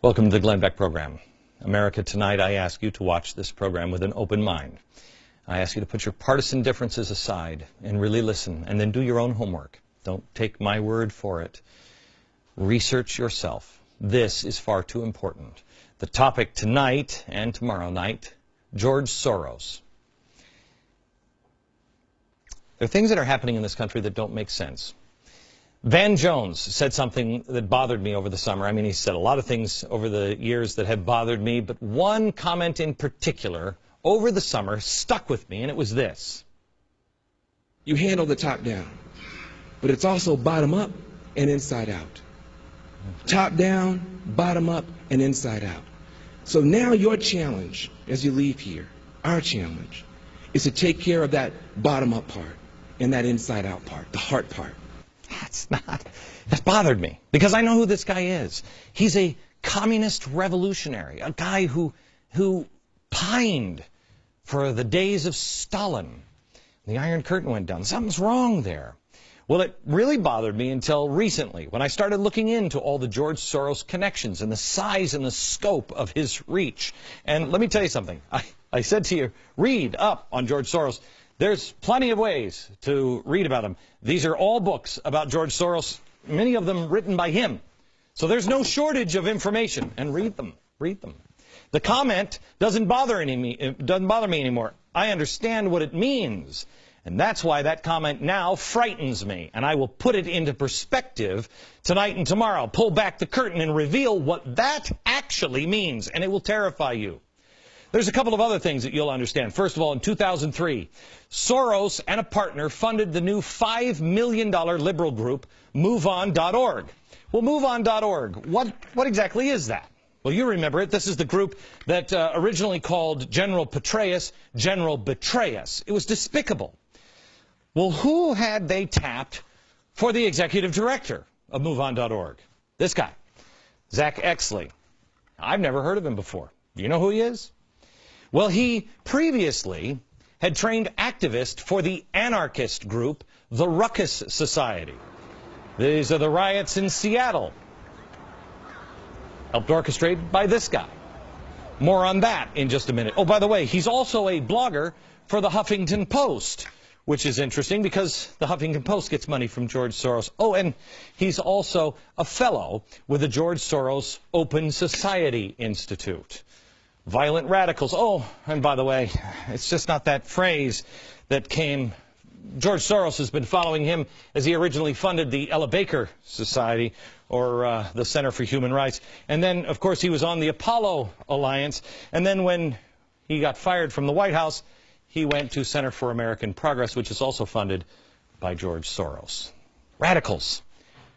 Welcome to the Glenn Beck program. America, tonight I ask you to watch this program with an open mind. I ask you to put your partisan differences aside and really listen, and then do your own homework. Don't take my word for it. Research yourself. This is far too important. The topic tonight and tomorrow night, George Soros. There are things that are happening in this country that don't make sense. Van Jones said something that bothered me over the summer. I mean, he said a lot of things over the years that have bothered me, but one comment in particular over the summer stuck with me, and it was this. You handle the top down, but it's also bottom up and inside out. Top down, bottom up, and inside out. So now your challenge as you leave here, our challenge, is to take care of that bottom up part and that inside out part, the heart part. That bothered me, because I know who this guy is. He's a communist revolutionary, a guy who pined for the days of Stalin. The Iron Curtain went down. Something's wrong there. Well, it really bothered me until recently, when I started looking into all the George Soros connections and the size and the scope of his reach. And let me tell you something. I said to you, read up on George Soros. There's plenty of ways to read about him. These are all books about George Soros, many of them written by him. So there's no shortage of information, and read them. Read them. The comment doesn't bother me anymore. I understand what it means, and that's why that comment now frightens me, and I will put it into perspective tonight and tomorrow. Pull back the curtain and reveal what that actually means, and it will terrify you. There's a couple of other things that you'll understand. First of all, in 2003, Soros and a partner funded the new $5 million liberal group, MoveOn.org. Well, MoveOn.org, what exactly is that? Well, you remember it. This is the group that originally called General Petraeus General Betrayus. It was despicable. Well, who had they tapped for the executive director of MoveOn.org? This guy, Zach Exley. I've never heard of him before. Do you know who he is? Well, he previously had trained activists for the anarchist group, the Ruckus Society. These are the riots in Seattle, helped orchestrated by this guy. More on that in just a minute. Oh, by the way, he's also a blogger for the Huffington Post, which is interesting because the Huffington Post gets money from George Soros. Oh, and he's also a fellow with the George Soros Open Society Institute. Violent radicals. Oh, and by the way, it's just not that phrase that came. George Soros has been following him as he originally funded the Ella Baker Society, or the Center for Human Rights. And then, of course, he was on the Apollo Alliance. And then when he got fired from the White House, he went to Center for American Progress, which is also funded by George Soros. Radicals.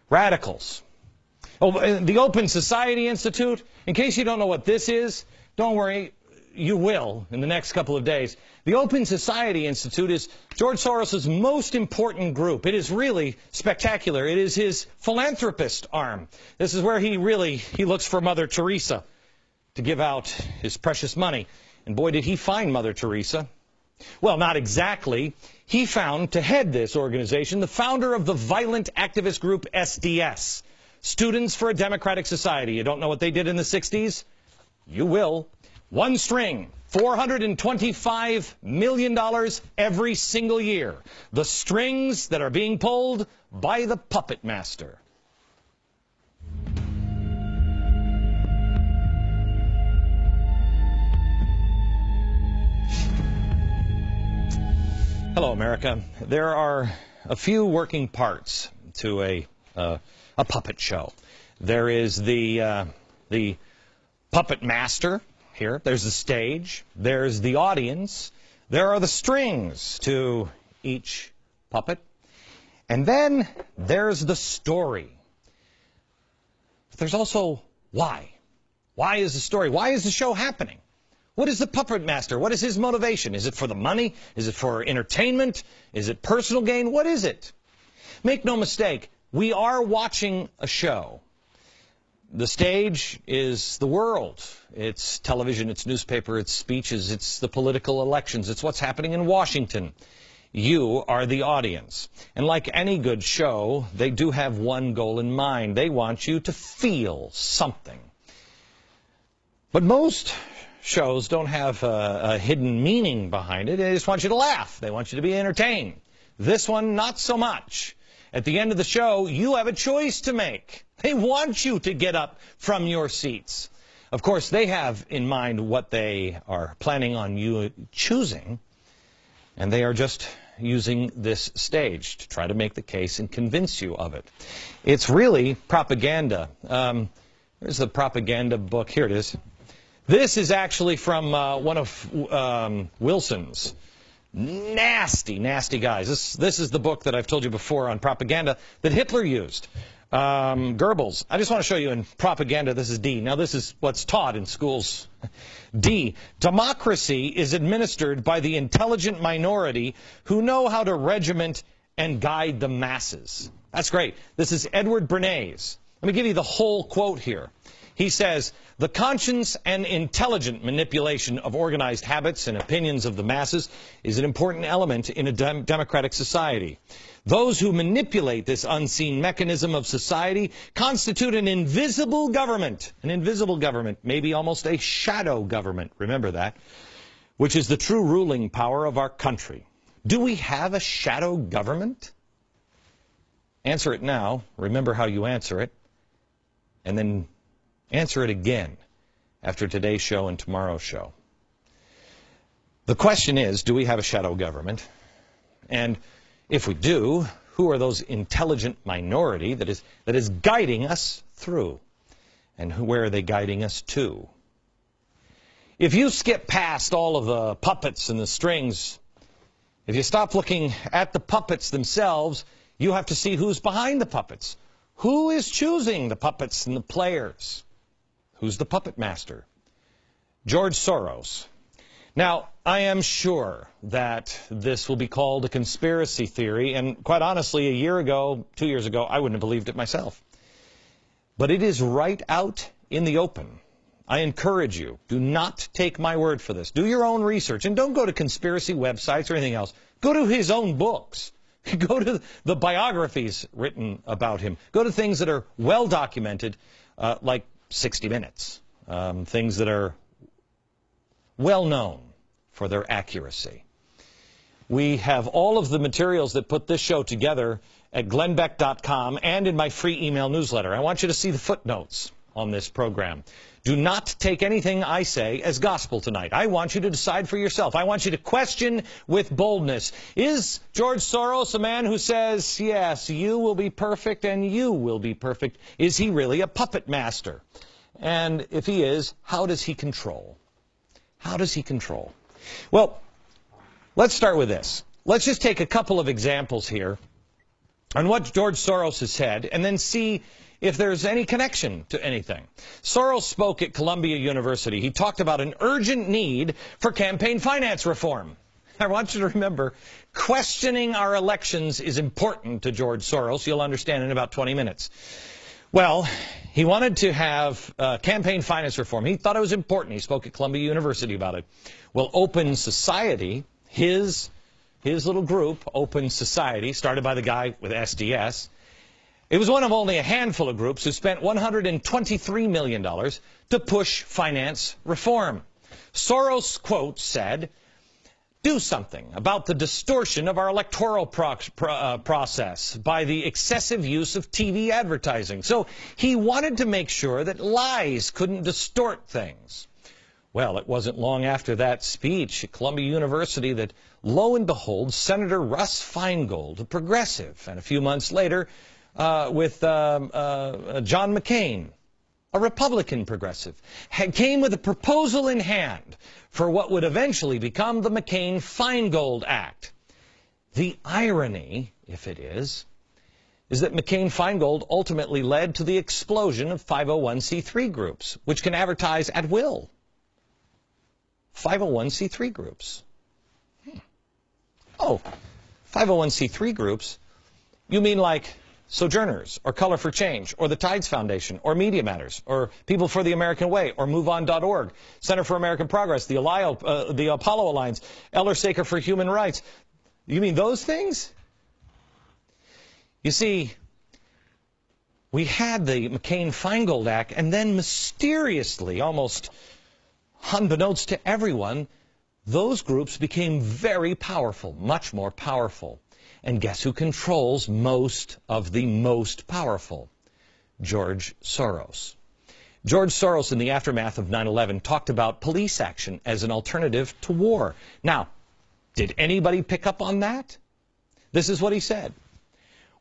Radicals. Oh, the Open Society Institute, in case you don't know what this is, don't worry, you will in the next couple of days. The Open Society Institute is George Soros' most important group. It is really spectacular. It is his philanthropist arm. This is where he looks for Mother Teresa to give out his precious money. And boy, did he find Mother Teresa. Well, not exactly. He found, to head this organization, the founder of the violent activist group SDS, Students for a Democratic Society. You don't know what they did in the 60s? You will. One string, $425 million every single year. The strings that are being pulled by the puppet master. Hello, America. There are a few working parts to a puppet show. There is the puppet master here. There's the stage. There's the audience. There are the strings to each puppet. And then there's the story. But there's also why. Why is the story? Why is the show happening? What is the puppet master? What is his motivation? Is it for the money? Is it for entertainment? Is it personal gain? What is it? Make no mistake, we are watching a show. The stage is the world. It's television, it's newspaper, it's speeches, it's the political elections, it's what's happening in Washington. You are the audience. And like any good show, they do have one goal in mind. They want you to feel something. But most shows don't have a hidden meaning behind it. They just want you to laugh. They want you to be entertained. This one, not so much. At the end of the show, you have a choice to make. They want you to get up from your seats. Of course, they have in mind what they are planning on you choosing, and they are just using this stage to try to make the case and convince you of it. It's really propaganda. There's the propaganda book. Here it is. This is actually from one of Wilson's. Nasty, nasty guys. This is the book that I've told you before on propaganda that Hitler used. Goebbels. I just want to show you in propaganda, this is D. Now this is what's taught in schools. D. Democracy is administered by the intelligent minority who know how to regiment and guide the masses. That's great. This is Edward Bernays. Let me give you the whole quote here. He says, the conscious and intelligent manipulation of organized habits and opinions of the masses is an important element in a democratic society. Those who manipulate this unseen mechanism of society constitute an invisible government, maybe almost a shadow government, remember that, which is the true ruling power of our country. Do we have a shadow government? Answer it now. Remember how you answer it. And then answer it again after today's show and tomorrow's show. The question is, do we have a shadow government? And if we do, who are those intelligent minority that is guiding us through? And where are they guiding us to? If you skip past all of the puppets and the strings, if you stop looking at the puppets themselves, you have to see who's behind the puppets. Who is choosing the puppets and the players? Who's the puppet master? George Soros. Now, I am sure that this will be called a conspiracy theory, and quite honestly, a year ago, 2 years ago, I wouldn't have believed it myself. But it is right out in the open. I encourage you, do not take my word for this. Do your own research, and don't go to conspiracy websites or anything else. Go to his own books. Go to the biographies written about him. Go to things that are well documented, like 60 Minutes, things that are well known for their accuracy. We have all of the materials that put this show together at glennbeck.com and in my free email newsletter. I want you to see the footnotes on this program. Do not take anything I say as gospel tonight. I want you to decide for yourself. I want you to question with boldness. Is George Soros a man who says, yes, you will be perfect and you will be perfect? Is he really a puppet master? And if he is, how does he control? How does he control? Well, let's start with this. Let's just take a couple of examples here on what George Soros has said and then see if there's any connection to anything. Soros spoke at Columbia University. He talked about an urgent need for campaign finance reform. I want you to remember, questioning our elections is important to George Soros. You'll understand in about 20 minutes. Well, he wanted to have campaign finance reform. He thought it was important. He spoke at Columbia University about it. Well, Open Society, his little group, Open Society, started by the guy with SDS, it was one of only a handful of groups who spent $123 million to push finance reform. Soros, quote, said, do something about the distortion of our electoral process by the excessive use of TV advertising. So he wanted to make sure that lies couldn't distort things. Well, it wasn't long after that speech at Columbia University that, lo and behold, Senator Russ Feingold, a progressive, and a few months later with John McCain, a Republican progressive, came with a proposal in hand for what would eventually become the McCain-Feingold Act. The irony, if it is that McCain-Feingold ultimately led to the explosion of 501c3 groups, which can advertise at will. 501c3 groups. Oh, 501c3 groups? You mean like Sojourners, or Color for Change, or the Tides Foundation, or Media Matters, or People for the American Way, or MoveOn.org, Center for American Progress, the Apollo Alliance, Eller Saker for Human Rights. You mean those things? You see, we had the McCain-Feingold Act, and then mysteriously, almost unbeknownst to everyone, those groups became very powerful, much more powerful. And guess who controls most of the most powerful? George Soros. George Soros, in the aftermath of 9/11, talked about police action as an alternative to war. Now, did anybody pick up on that? This is what he said.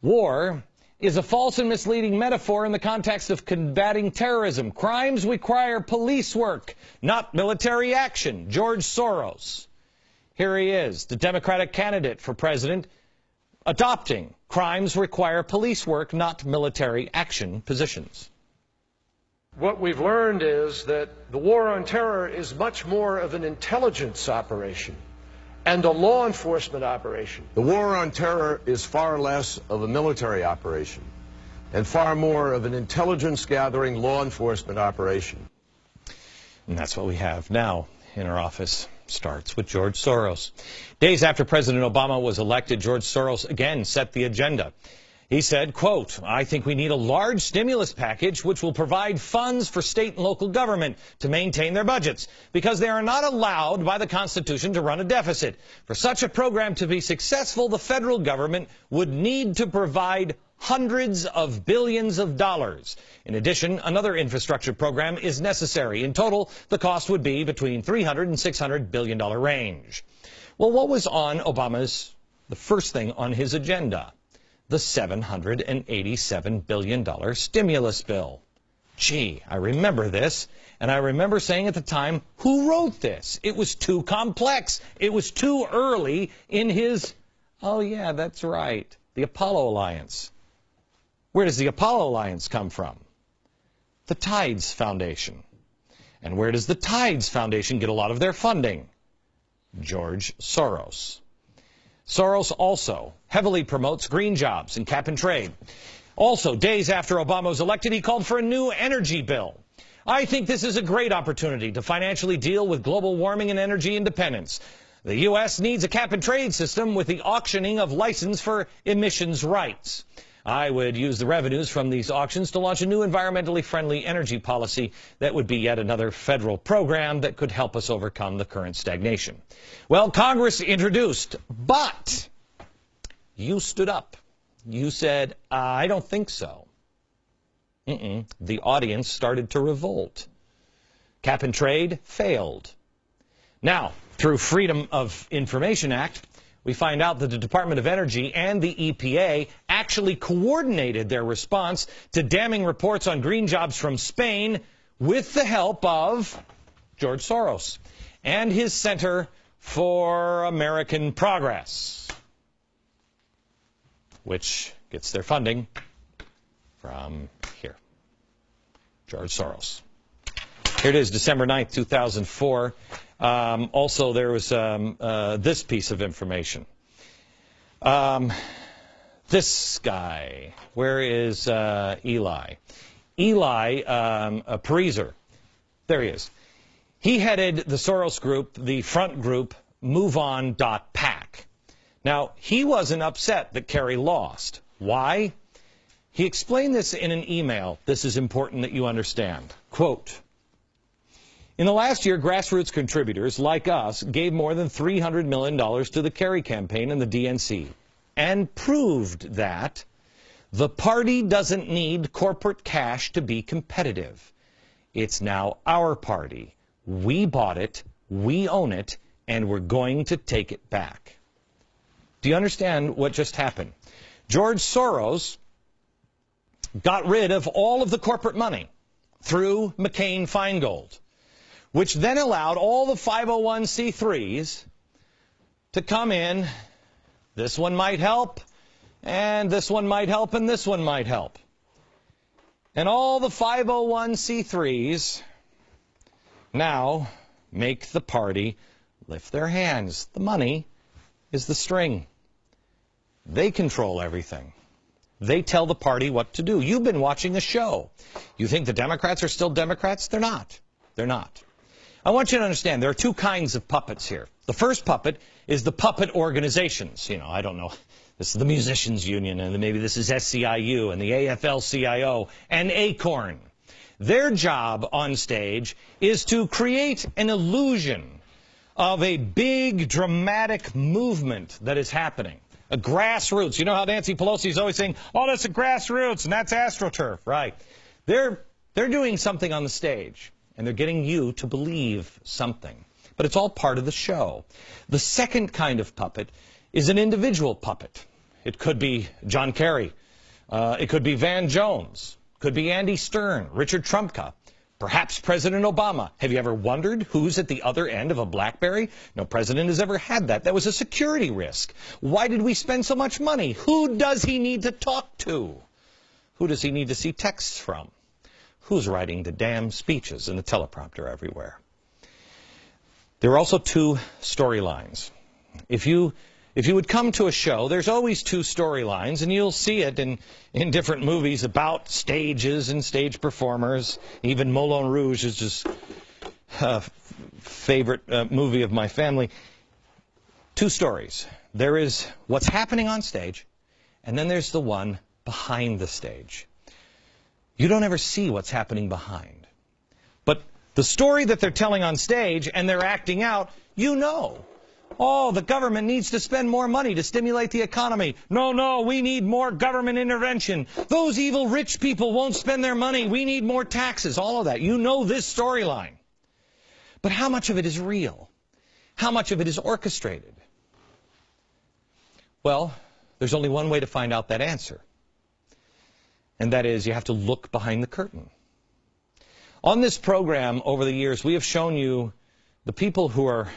War is a false and misleading metaphor in the context of combating terrorism. Crimes require police work, not military action. George Soros. Here he is, the Democratic candidate for president, adopting crimes require police work, not military action positions. What we've learned is that the war on terror is much more of an intelligence operation and a law enforcement operation. The war on terror is far less of a military operation and far more of an intelligence-gathering law enforcement operation. And that's what we have now in our office. Starts with George Soros. Days after President Obama was elected, George Soros again set the agenda. He said, quote, "I think we need a large stimulus package which will provide funds for state and local government to maintain their budgets because they are not allowed by the Constitution to run a deficit. For such a program to be successful, the federal government would need to provide hundreds of billions of dollars. In addition, another infrastructure program is necessary. In total, the cost would be between $300 and $600 billion range." Well, what was on the first thing on his agenda? The $787 billion stimulus bill. Gee, I remember this, and I remember saying at the time, who wrote this? It was too complex. It was too early in his, oh yeah, that's right, the Apollo Alliance. Where does the Apollo Alliance come from? The Tides Foundation. And where does the Tides Foundation get a lot of their funding? George Soros. Soros also heavily promotes green jobs and cap and trade. Also, days after Obama was elected, he called for a new energy bill. "I think this is a great opportunity to financially deal with global warming and energy independence. The U.S. needs a cap and trade system with the auctioning of license for emissions rights. I would use the revenues from these auctions to launch a new environmentally friendly energy policy that would be yet another federal program that could help us overcome the current stagnation." Well, Congress introduced, but you stood up. You said, "I don't think so." The audience started to revolt. Cap and trade failed. Now, through Freedom of Information Act, we find out that the Department of Energy and the EPA actually coordinated their response to damning reports on green jobs from Spain with the help of George Soros and his Center for American Progress, which gets their funding from here, George Soros. Here it is, December 9th, 2004. Also, there was this piece of information. This guy, where is Eli? Eli Pariser. There he is. He headed the Soros group, the front group, MoveOn.pac. Now, he wasn't upset that Kerry lost. Why? He explained this in an email. This is important that you understand. Quote, "In the last year, grassroots contributors like us gave more than $300 million to the Kerry campaign and the DNC and proved that the party doesn't need corporate cash to be competitive. It's now our party. We bought it, we own it, and we're going to take it back." Do you understand what just happened? George Soros got rid of all of the corporate money through McCain-Feingold, which then allowed all the 501c3s to come in. This one might help, and this one might help, and this one might help. And all the 501c3s now make the party lift their hands. The money is the string. They control everything. They tell the party what to do. You've been watching a show. You think the Democrats are still Democrats? They're not. They're not. I want you to understand there are two kinds of puppets here. The first puppet is the puppet organizations. You know, I don't know. This is the Musicians Union, and maybe this is SCIU and the AFL-CIO and ACORN. Their job on stage is to create an illusion of a big, dramatic movement that is happening. A grassroots. You know how Nancy Pelosi is always saying, oh, that's a grassroots, and that's AstroTurf. Right. They're doing something on the stage, and they're getting you to believe something. But it's all part of the show. The second kind of puppet is an individual puppet. It could be John Kerry. It could be Van Jones. Could be Andy Stern, Richard Trumka, perhaps President Obama. Have you ever wondered who's at the other end of a BlackBerry? No president has ever had that. That was a security risk. Why did we spend so much money? Who does he need to talk to? Who does he need to see texts from? Who's writing the damn speeches in the teleprompter everywhere? There are also two storylines. If you would come to a show, there's always two storylines, and you'll see it in different movies about stages and stage performers. Even Moulin Rouge is just a favorite movie of my family. Two stories. There is what's happening on stage, and then there's the one behind the stage. You don't ever see what's happening behind. But the story that they're telling on stage and they're acting out, you know. Oh, the government needs to spend more money to stimulate the economy. No, we need more government intervention. Those evil rich people won't spend their money. We need more taxes. All of that. You know this storyline. But how much of it is real? How much of it is orchestrated? Well, there's only one way to find out that answer. And that is you have to look behind the curtain. On this program over the years, we have shown you the people who are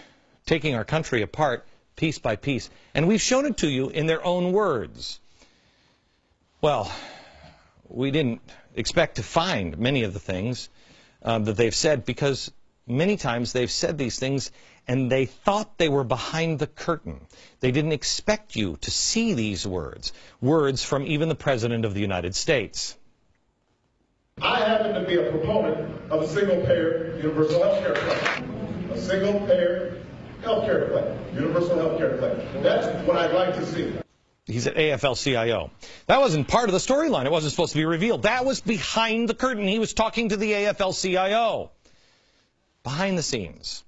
taking our country apart piece by piece. And we've shown it to you in their own words. Well, we didn't expect to find many of the things that they've said, because many times they've said these things and they thought they were behind the curtain. They didn't expect you to see these words from even the President of the United States. I happen to be a proponent of a single-payer universal health care plan. A single-payer health care plan, universal health care plan. That's what I'd like to see. He's at AFL-CIO. That wasn't part of the storyline. It wasn't supposed to be revealed. That was behind the curtain. He was talking to the AFL-CIO. Behind the scenes.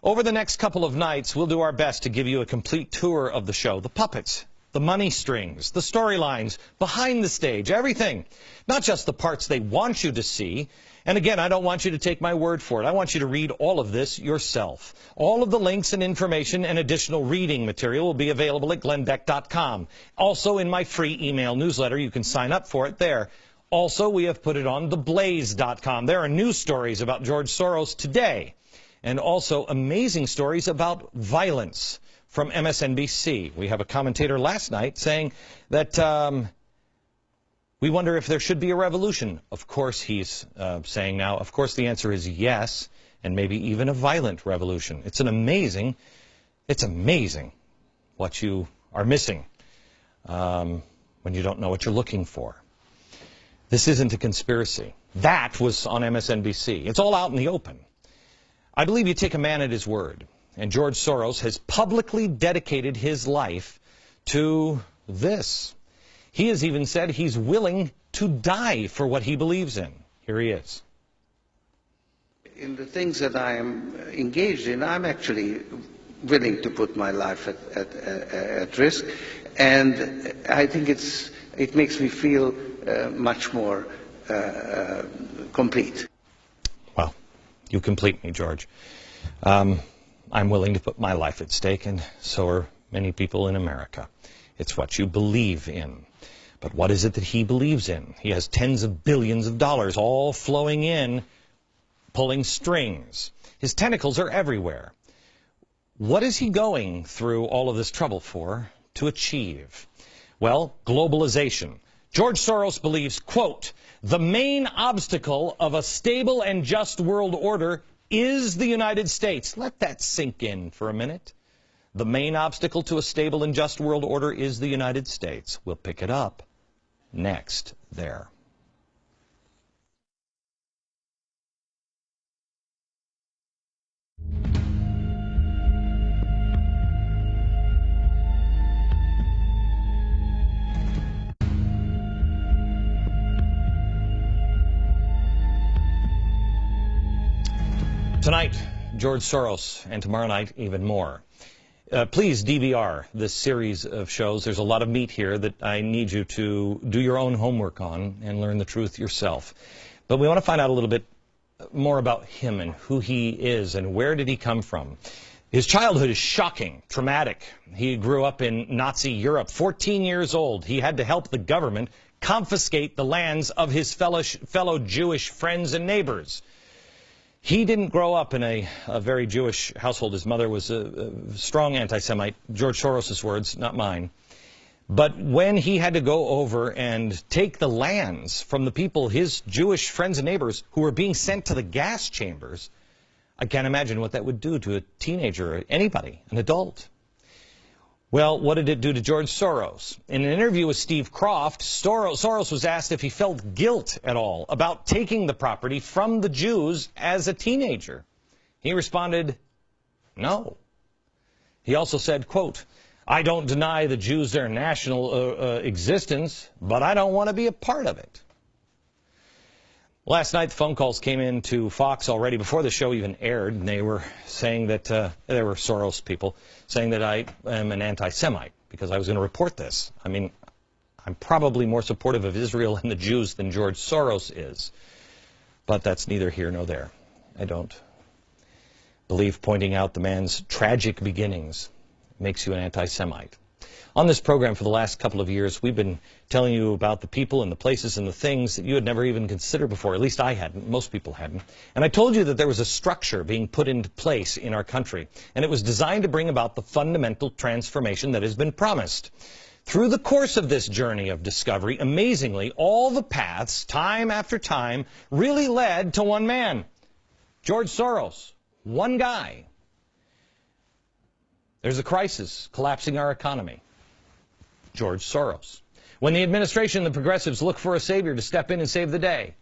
Over the next couple of nights, we'll do our best to give you a complete tour of the show. The puppets, the money strings, the storylines, behind the stage, everything. Not just the parts they want you to see. And again, I don't want you to take my word for it. I want you to read all of this yourself. All of the links and information and additional reading material will be available at glennbeck.com. Also in my free email newsletter, you can sign up for it there. Also, we have put it on theblaze.com. There are news stories about George Soros today, and also amazing stories about violence from MSNBC. We have a commentator last night saying that we wonder if there should be a revolution. Of course, he's saying now, of course, the answer is yes, and maybe even a violent revolution. It's amazing what you are missing when you don't know what you're looking for. This isn't a conspiracy. That was on MSNBC. It's all out in the open. I believe you take a man at his word. And George Soros has publicly dedicated his life to this. He has even said he's willing to die for what he believes in. Here he is. In the things that I am engaged in, I'm actually willing to put my life at risk. And I think it makes me feel much more complete. Well, you complete me, George. I'm willing to put my life at stake, and so are many people in America. It's what you believe in. But what is it that he believes in? He has tens of billions of dollars all flowing in, pulling strings. His tentacles are everywhere. What is he going through all of this trouble for to achieve? Well, globalization. George Soros believes, quote, the main obstacle of a stable and just world order is the United States. Let that sink in for a minute. The main obstacle to a stable and just world order is the United States. We'll pick it up next there. Tonight, George Soros, and tomorrow night, even more. Please DVR this series of shows. There's a lot of meat here that I need you to do your own homework on and learn the truth yourself. But we want to find out a little bit more about him and who he is and where did he come from. His childhood is shocking, traumatic. He grew up in Nazi Europe. 14 years old, he had to help the government confiscate the lands of his fellow Jewish friends and neighbors. He didn't grow up in a very Jewish household. His mother was a strong anti-Semite. George Soros' words, not mine. But when he had to go over and take the lands from the people, his Jewish friends and neighbors, who were being sent to the gas chambers, I can't imagine what that would do to a teenager, or anybody, an adult. Well, what did it do to George Soros? In an interview with Steve Kroft, Soros was asked if he felt guilt at all about taking the property from the Jews as a teenager. He responded, no. He also said, quote, I don't deny the Jews their national existence, but I don't want to be a part of it. Last night, the phone calls came in to Fox already before the show even aired, and they were saying that, they were Soros people, saying that I am an anti-Semite because I was going to report this. I mean, I'm probably more supportive of Israel and the Jews than George Soros is, but that's neither here nor there. I don't believe pointing out the man's tragic beginnings makes you an anti-Semite. On this program for the last couple of years, we've been telling you about the people and the places and the things that you had never even considered before. At least I hadn't. Most people hadn't. And I told you that there was a structure being put into place in our country, and it was designed to bring about the fundamental transformation that has been promised. Through the course of this journey of discovery, amazingly, all the paths, time after time, really led to one man, George Soros, one guy. There's a crisis collapsing our economy. George Soros. When the administration and the progressives look for a savior to step in and save the day,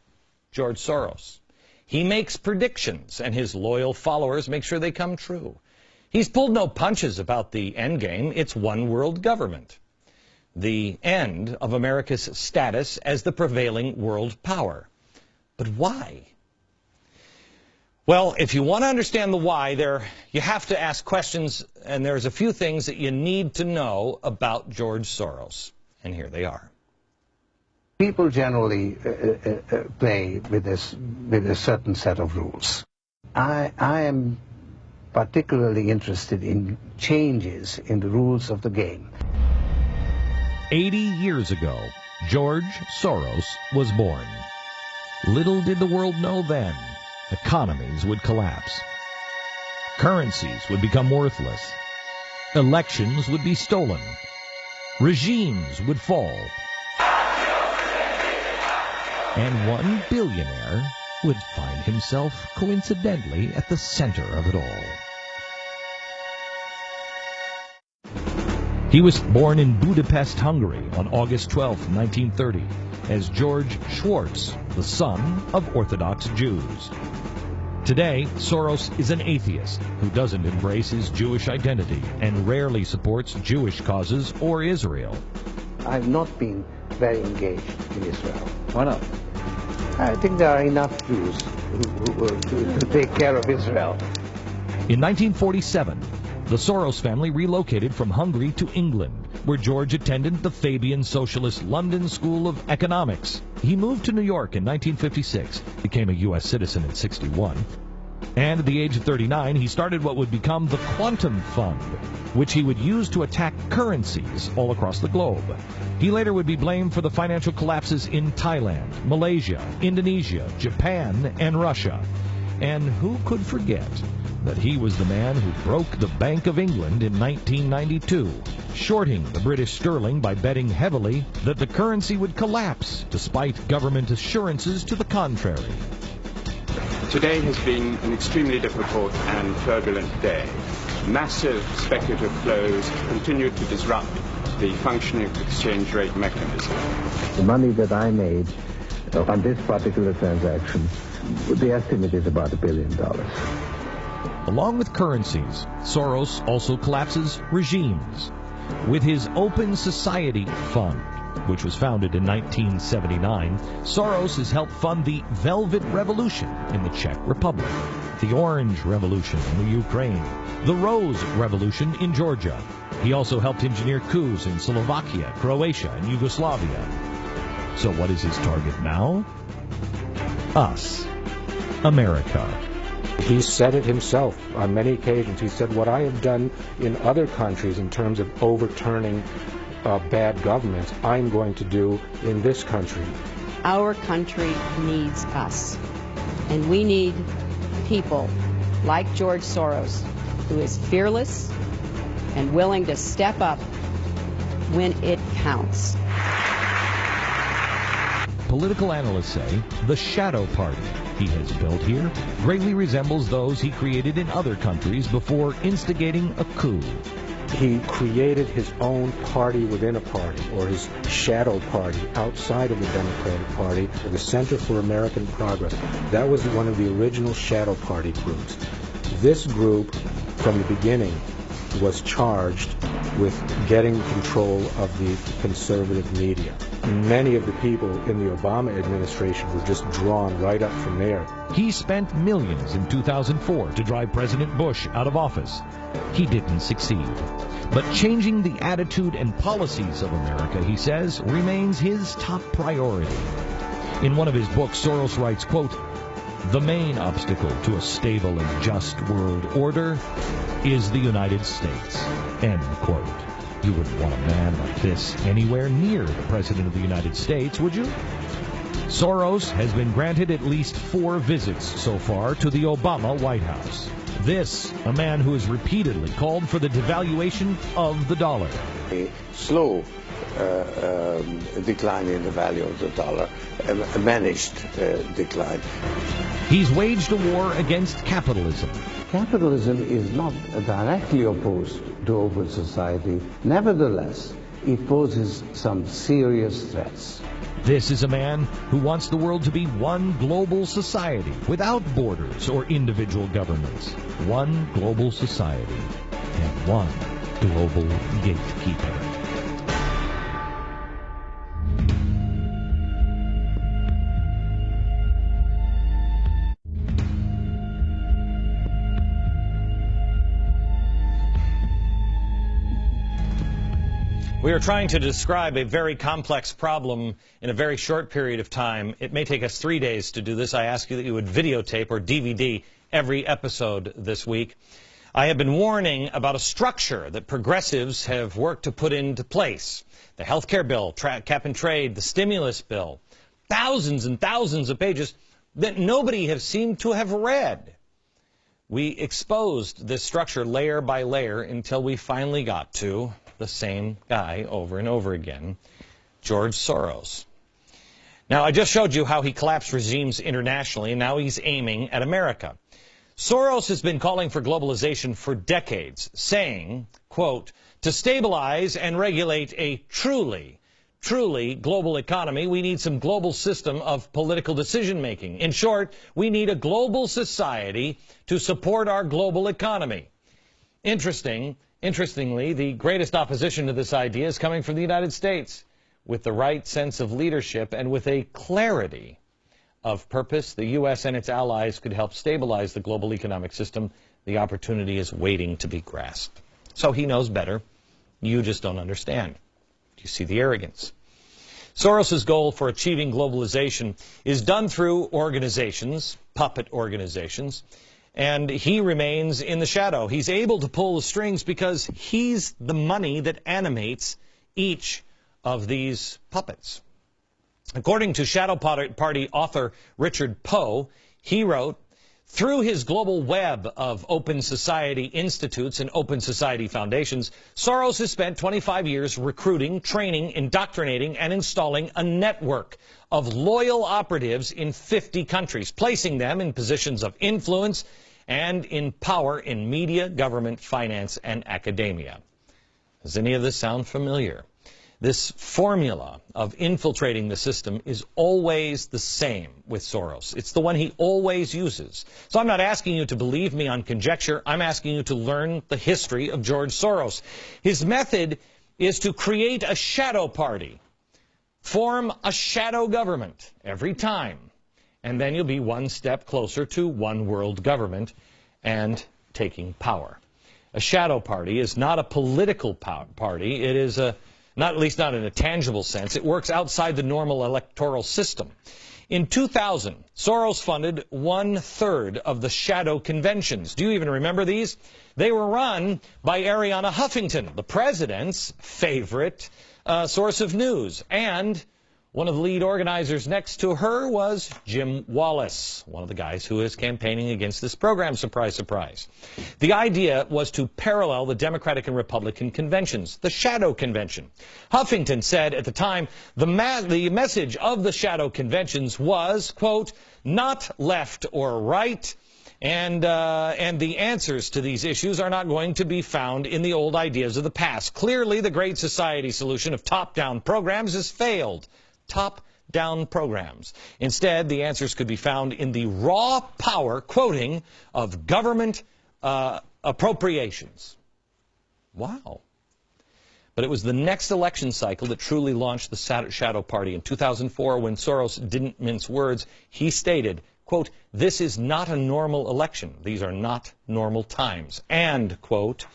George Soros. He makes predictions, and his loyal followers make sure they come true. He's pulled no punches about the end game. It's one world government. The end of America's status as the prevailing world power. But why? Well, if you want to understand the why, you have to ask questions, and there's a few things that you need to know about George Soros. And here they are. People generally play with a certain set of rules. I am particularly interested in changes in the rules of the game. 80 years ago, George Soros was born. Little did the world know then, economies would collapse. Currencies would become worthless. Elections would be stolen. Regimes would fall. And one billionaire would find himself coincidentally at the center of it all. He was born in Budapest, Hungary on August 12, 1930, as George Schwartz, the son of Orthodox Jews. Today, Soros is an atheist who doesn't embrace his Jewish identity and rarely supports Jewish causes or Israel. I've not been very engaged in Israel. Why not? I think there are enough Jews to take care of Israel. In 1947, the Soros family relocated from Hungary to England, where George attended the Fabian Socialist London School of Economics. He moved to New York in 1956, became a U.S. citizen in '61, and at the age of 39, he started what would become the Quantum Fund, which he would use to attack currencies all across the globe. He later would be blamed for the financial collapses in Thailand, Malaysia, Indonesia, Japan, and Russia. And who could forget that he was the man who broke the Bank of England in 1992, shorting the British sterling by betting heavily that the currency would collapse, despite government assurances to the contrary. Today has been an extremely difficult and turbulent day. Massive speculative flows continue to disrupt the functioning exchange rate mechanism. The money that I made on this particular transaction, the estimate is about $1 billion. Along with currencies, Soros also collapses regimes. With his Open Society Fund, which was founded in 1979, Soros has helped fund the Velvet Revolution in the Czech Republic. the Orange Revolution in the Ukraine, the Rose Revolution in Georgia. He also helped engineer coups in Slovakia, Croatia, and Yugoslavia. So what is his target now? Us. America. He said it himself on many occasions. He said, what I have done in other countries in terms of overturning bad governments, I'm going to do in this country. Our country needs us. And we need people like George Soros, who is fearless and willing to step up when it counts. Political analysts say the shadow party he has built here greatly resembles those he created in other countries before instigating a coup. He created his own party within a party, or his shadow party outside of the Democratic Party, the Center for American Progress. That was one of the original shadow party groups. This group, from the beginning, was charged with getting control of the conservative media. Many of the people in the Obama administration were just drawn right up from there. He spent millions in 2004 to drive President Bush out of office. He didn't succeed. But changing the attitude and policies of America, he says, remains his top priority. In one of his books, Soros writes, quote, "The main obstacle to a stable and just world order is the United States," end quote. You wouldn't want a man like this anywhere near the President of the United States, would you? Soros has been granted at least 4 visits so far to the Obama White House. This, a man who has repeatedly called for the devaluation of the dollar. A slow decline in the value of the dollar, a managed decline. He's waged a war against capitalism. Capitalism is not directly opposed to open society. Nevertheless, it poses some serious threats. This is a man who wants the world to be one global society without borders or individual governments. One global society and one global gatekeeper. We are trying to describe a very complex problem in a very short period of time. It may take us 3 days to do this. I ask you that you would videotape or DVD every episode this week. I have been warning about a structure that progressives have worked to put into place. The health care bill, cap and trade, the stimulus bill. Thousands and thousands of pages that nobody has seemed to have read. We exposed this structure layer by layer until we finally got to the same guy over and over again, George Soros. Now, I just showed you how he collapsed regimes internationally, and now he's aiming at America. Soros has been calling for globalization for decades, saying, quote, "To stabilize and regulate a truly global economy, we need some global system of political decision-making. In short, we need a global society to support our global economy." Interestingly, the greatest opposition to this idea is coming from the United States. With the right sense of leadership and with a clarity of purpose, the U.S. and its allies could help stabilize the global economic system. The opportunity is waiting to be grasped. So he knows better. You just don't understand. Do you see the arrogance? Soros' goal for achieving globalization is done through organizations, puppet organizations, and he remains in the shadow. He's able to pull the strings because he's the money that animates each of these puppets. According to Shadow Party author Richard Poe, he wrote, "Through his global web of open society institutes and open society foundations, Soros has spent 25 years recruiting, training, indoctrinating, and installing a network of loyal operatives in 50 countries, placing them in positions of influence and in power in media, government, finance, and academia." Does any of this sound familiar? This formula of infiltrating the system is always the same with Soros. It's the one he always uses. So I'm not asking you to believe me on conjecture. I'm asking you to learn the history of George Soros. His method is to create a shadow party, form a shadow government every time, and then you'll be one step closer to one world government and taking power. A shadow party is not a political party. It is not, at least not in a tangible sense. It works outside the normal electoral system. In 2000, Soros funded 1/3 of the shadow conventions. Do you even remember these? They were run by Arianna Huffington, the president's favorite source of news. And one of the lead organizers next to her was Jim Wallace, one of the guys who is campaigning against this program, surprise, surprise. The idea was to parallel the Democratic and Republican conventions, the shadow convention. Huffington said at the time the message of the shadow conventions was, quote, not left or right, and the answers to these issues are not going to be found in the old ideas of the past. Clearly, the Great Society solution of top-down programs has failed. Top-down programs. Instead, the answers could be found in the raw power, quoting, of government appropriations. Wow. But it was the next election cycle that truly launched the shadow party. In 2004, when Soros didn't mince words, he stated, quote, this is not a normal election. These are not normal times. And, quote,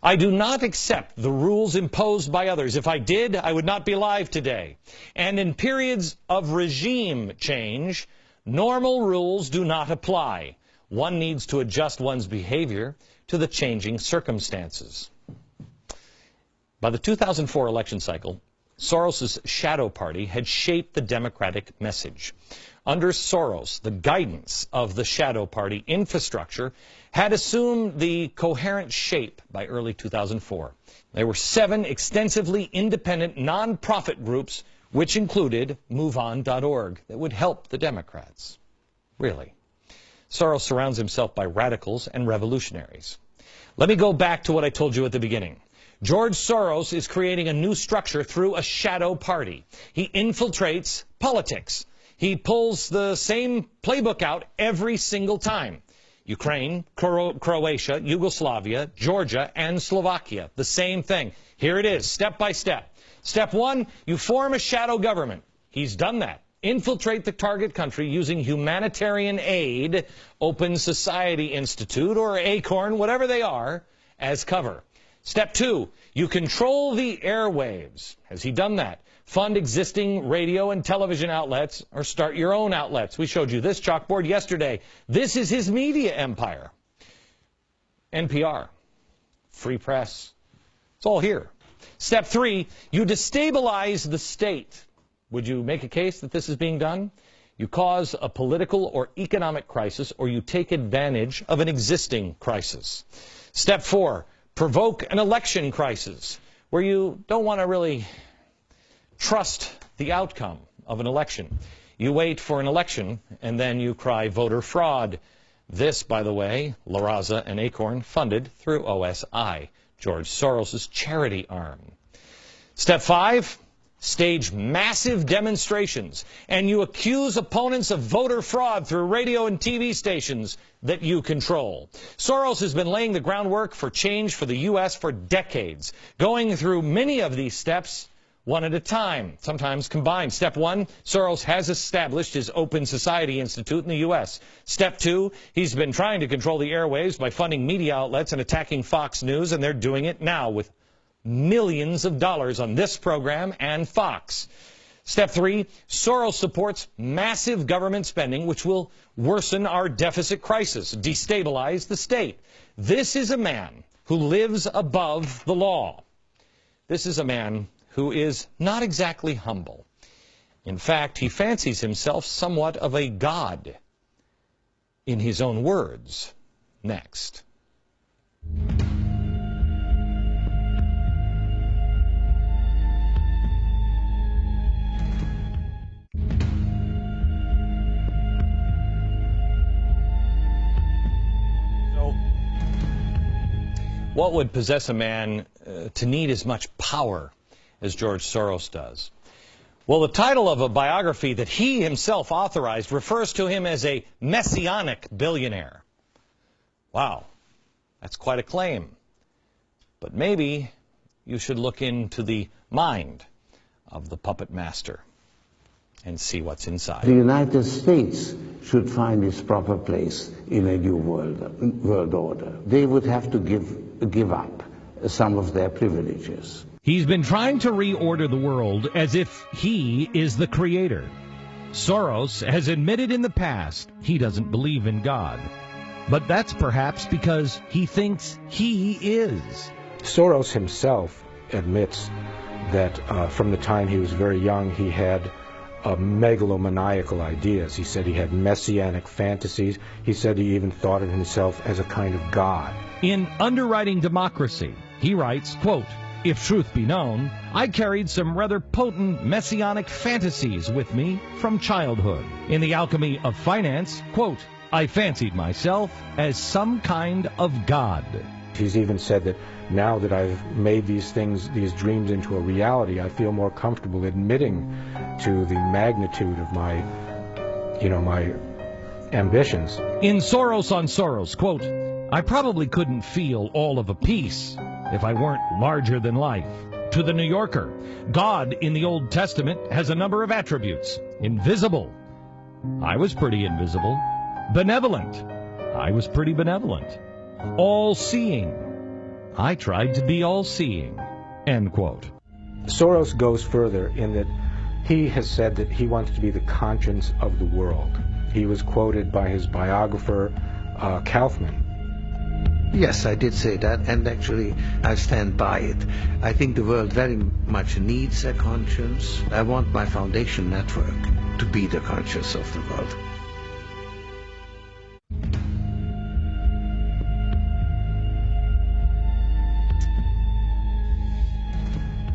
I do not accept the rules imposed by others. If I did, I would not be alive today. And in periods of regime change, normal rules do not apply. One needs to adjust one's behavior to the changing circumstances. By the 2004 election cycle, Soros' shadow party had shaped the Democratic message. Under Soros, the guidance of the shadow party infrastructure had assumed the coherent shape by early 2004. There were 7 extensively independent nonprofit groups, which included MoveOn.org, that would help the Democrats. Really. Soros surrounds himself by radicals and revolutionaries. Let me go back to what I told you at the beginning. George Soros is creating a new structure through a shadow party. He infiltrates politics. He pulls the same playbook out every single time. Ukraine, Croatia, Yugoslavia, Georgia, and Slovakia. The same thing. Here it is, step by step. Step 1, you form a shadow government. He's done that. Infiltrate the target country using humanitarian aid, Open Society Institute, or ACORN, whatever they are, as cover. Step 2, you control the airwaves. Has he done that? Fund existing radio and television outlets, or start your own outlets. We showed you this chalkboard yesterday. This is his media empire. NPR, free press. It's all here. Step 3, you destabilize the state. Would you make a case that this is being done? You cause a political or economic crisis, or you take advantage of an existing crisis. Step 4, provoke an election crisis, where you don't want to really trust the outcome of an election. You wait for an election, and then you cry voter fraud. This, by the way, La Raza and Acorn funded through OSI, George Soros' charity arm. Step 5, stage massive demonstrations, and you accuse opponents of voter fraud through radio and TV stations that you control. Soros has been laying the groundwork for change for the U.S. for decades, going through many of these steps one at a time, sometimes combined. Step 1, Soros has established his Open Society Institute in the U.S. Step 2, he's been trying to control the airwaves by funding media outlets and attacking Fox News, and they're doing it now with millions of dollars on this program and Fox. Step 3, Soros supports massive government spending, which will worsen our deficit crisis, destabilize the state. This is a man who lives above the law. This is a man who is not exactly humble. In fact, he fancies himself somewhat of a god. In his own words, next. What would possess a man to need as much power as George Soros does? Well, the title of a biography that he himself authorized refers to him as a messianic billionaire. Wow, that's quite a claim. But maybe you should look into the mind of the puppet master. and see what's inside. The United States should find its proper place in a new world order. They would have to give up some of their privileges. He's been trying to reorder the world as if he is the creator. Soros has admitted in the past he doesn't believe in God. But that's perhaps because he thinks he is. Soros himself admits that from the time he was very young, he had megalomaniacal ideas. He said he had messianic fantasies. He said he even thought of himself as a kind of god. In Underwriting Democracy, he writes, quote, "If truth be known, I carried some rather potent messianic fantasies with me from childhood. In The Alchemy of Finance, quote, I fancied myself as some kind of god." He's even said that now that I've made these things, these dreams into a reality, I feel more comfortable admitting to the magnitude of my ambitions. In Soros on Soros, quote, "I probably couldn't feel all of a piece if I weren't larger than life." To the New Yorker, God in the Old Testament has a number of attributes. Invisible. I was pretty invisible. Benevolent. I was pretty benevolent. All-seeing. I tried to be all-seeing. End quote. Soros goes further in that he has said that he wants to be the conscience of the world. He was quoted by his biographer, Kaufman. Yes, I did say that, and actually I stand by it. I think the world very much needs a conscience. I want my foundation network to be the conscience of the world.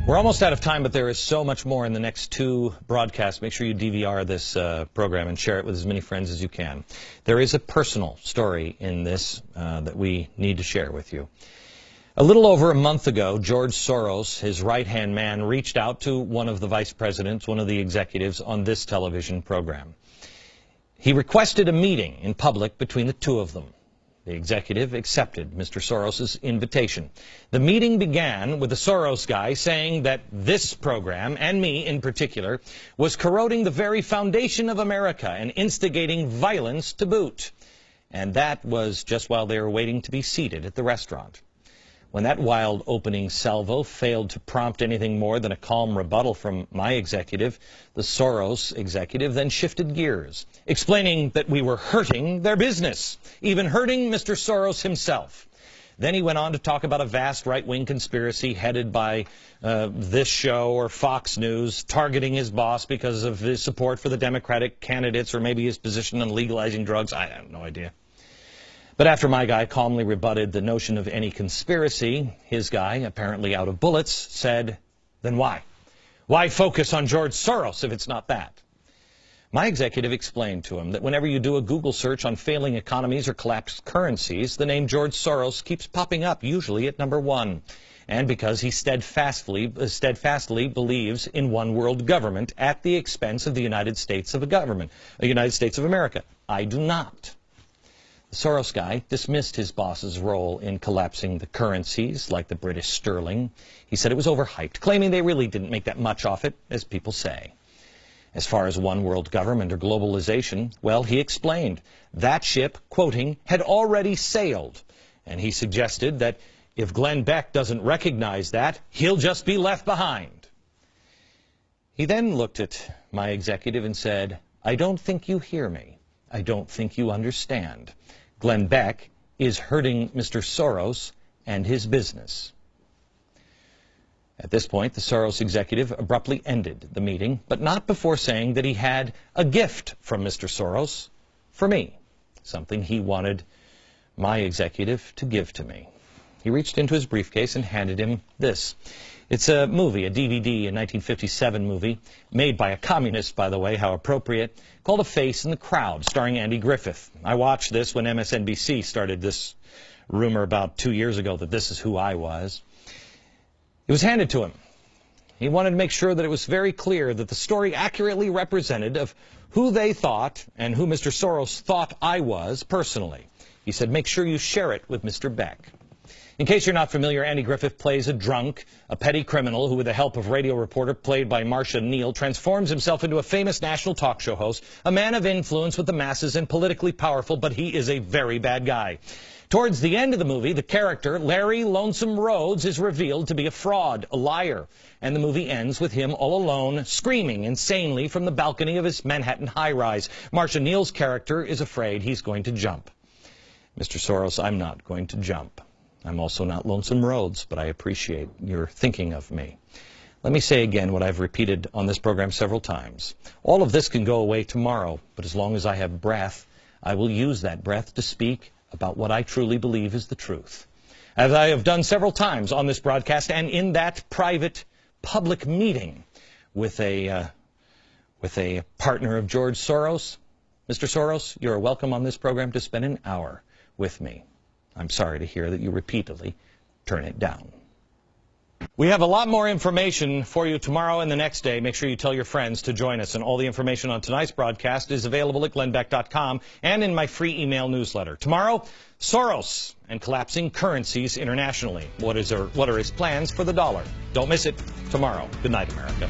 We're almost out of time, but there is so much more in the next two broadcasts. Make sure you DVR this program and share it with as many friends as you can. There is a personal story in this that we need to share with you. A little over a month ago, George Soros, his right-hand man, reached out to one of the vice presidents, one of the executives on this television program. He requested a meeting in public between the two of them. The executive accepted Mr. Soros' invitation. The meeting began with the Soros guy saying that this program, and me in particular, was corroding the very foundation of America and instigating violence to boot. And that was just while they were waiting to be seated at the restaurant. When that wild opening salvo failed to prompt anything more than a calm rebuttal from my executive, the Soros executive then shifted gears, explaining that we were hurting their business, even hurting Mr. Soros himself. Then he went on to talk about a vast right-wing conspiracy headed by this show or Fox News, targeting his boss because of his support for the Democratic candidates or maybe his position on legalizing drugs. I have no idea. But after my guy calmly rebutted the notion of any conspiracy, his guy, apparently out of bullets, said, then why? Why focus on George Soros if it's not that? My executive explained to him that whenever you do a Google search on failing economies or collapsed currencies, the name George Soros keeps popping up, usually at number one. And because he steadfastly believes in one world government at the expense of the United States of America. I do not. The Soros guy dismissed his boss's role in collapsing the currencies, like the British sterling. He said it was overhyped, claiming they really didn't make that much off it, as people say. As far as one world government or globalization, well, he explained that ship, quoting, had already sailed. And he suggested that if Glenn Beck doesn't recognize that, he'll just be left behind. He then looked at my executive and said, I don't think you hear me. I don't think you understand. Glenn Beck is hurting Mr. Soros and his business. At this point, the Soros executive abruptly ended the meeting, but not before saying that he had a gift from Mr. Soros for me, something he wanted my executive to give to me. He reached into his briefcase and handed him this. It's a movie, a DVD, a 1957 movie, made by a communist, by the way, how appropriate, called A Face in the Crowd, starring Andy Griffith. I watched this when MSNBC started this rumor about 2 years ago that this is who I was. It was handed to him. He wanted to make sure that it was very clear that the story accurately represented of who they thought and who Mr. Soros thought I was personally. He said, make sure you share it with Mr. Beck. In case you're not familiar, Andy Griffith plays a drunk, a petty criminal who, with the help of radio reporter played by Marcia Neal, transforms himself into a famous national talk show host, a man of influence with the masses and politically powerful, but he is a very bad guy. Towards the end of the movie, the character, Larry Lonesome Rhodes, is revealed to be a fraud, a liar. And the movie ends with him all alone, screaming insanely from the balcony of his Manhattan high-rise. Marcia Neal's character is afraid he's going to jump. Mr. Soros, I'm not going to jump. I'm also not Lonesome Rhodes, but I appreciate your thinking of me. Let me say again what I've repeated on this program several times. All of this can go away tomorrow, but as long as I have breath, I will use that breath to speak about what I truly believe is the truth. As I have done several times on this broadcast and in that private public meeting with a partner of George Soros. Mr. Soros, you're welcome on this program to spend an hour with me. I'm sorry to hear that you repeatedly turn it down. We have a lot more information for you tomorrow and the next day. Make sure you tell your friends to join us. And all the information on tonight's broadcast is available at glennbeck.com and in my free email newsletter. Tomorrow, Soros and collapsing currencies internationally. What are his plans for the dollar? Don't miss it tomorrow. Good night, America.